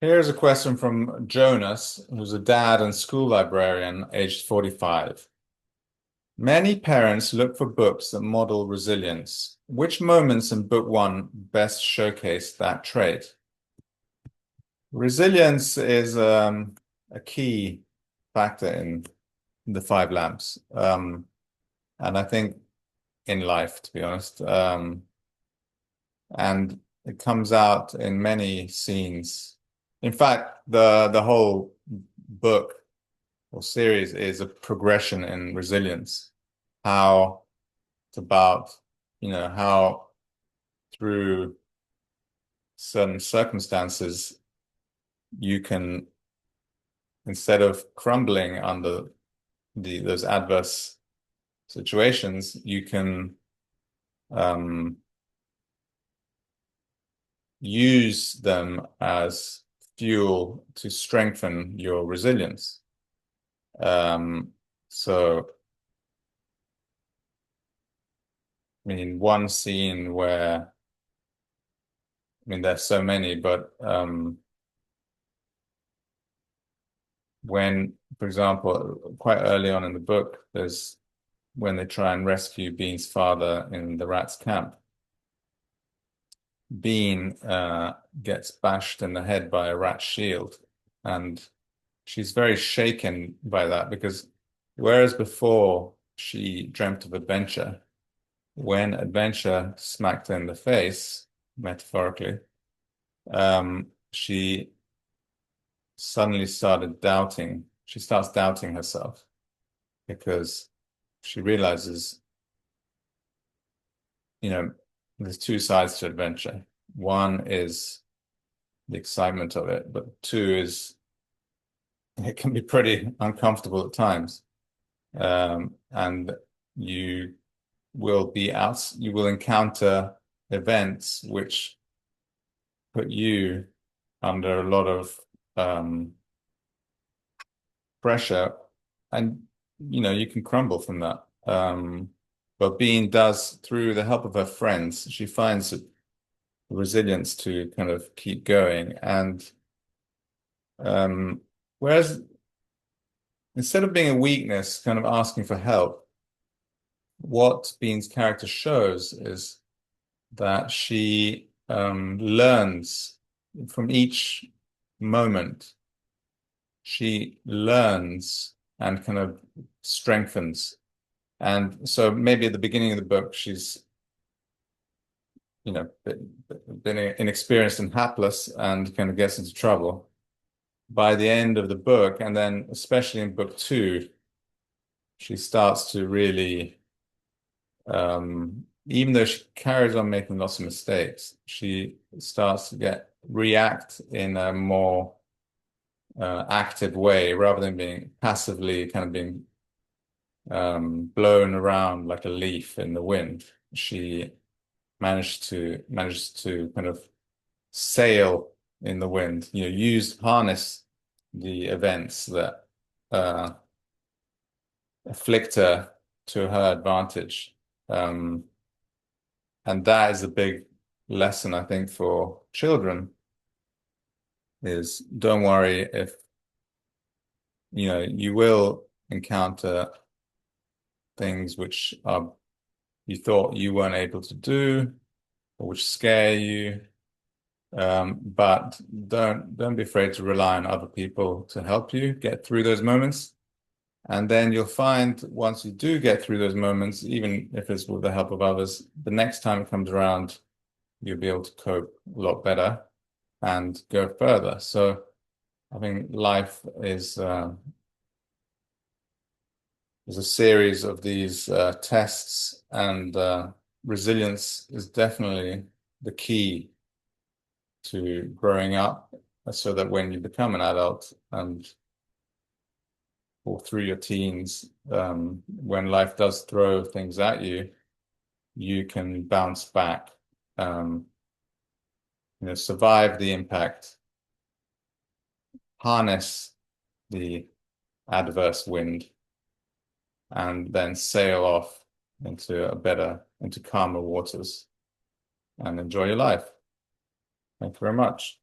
Here's a question from Jonas, who's a dad and school librarian, aged 45. Many parents look for books that model resilience. Which moments in book one best showcase that trait? Resilience is a key factor in the five lamps. And I think in life, to be honest. And it comes out in many scenes. In fact, the whole book or series is a progression in resilience. How it's about, how through certain circumstances you can, instead of crumbling under those adverse situations, you can use them as fuel to strengthen your resilience. So, I mean, one scene where, there's so many, but when, for example, quite early on in the book, there's when they try and rescue Bean's father in the rats' camp. Bean gets bashed in the head by a rat shield, and she's very shaken by that because whereas before she dreamt of adventure, when adventure smacked her in the face, metaphorically, she suddenly started doubting. She starts doubting herself because she realizes, there's two sides to adventure. One is the excitement of it, but two is it can be pretty uncomfortable at times. And you you will encounter events which put you under a lot of pressure, and you can crumble from that. But Bean does, through the help of her friends, she finds resilience to kind of keep going. And whereas instead of being a weakness, kind of asking for help, what Bean's character shows is that she learns from each moment. She learns and kind of strengthens. And so maybe at the beginning of the book, she's, been inexperienced and hapless and kind of gets into trouble. By the end of the book, and then especially in book two, she starts to really, even though she carries on making lots of mistakes, she starts to react in a more active way rather than being passively kind of being blown around like a leaf in the wind. She manages to kind of sail in the wind, harness the events that afflict her to her advantage. And that is a big lesson, I think, for children is don't worry if, you will encounter things which you thought you weren't able to do or which scare you. But don't be afraid to rely on other people to help you get through those moments. And then you'll find once you do get through those moments, even if it's with the help of others, the next time it comes around, you'll be able to cope a lot better and go further. So I think life is a series of these tests, and resilience is definitely the key to growing up so that when you become an adult and or through your teens, when life does throw things at you, you can bounce back, survive the impact, harness the adverse wind, and then sail off into calmer waters and enjoy your life. Thank you very much.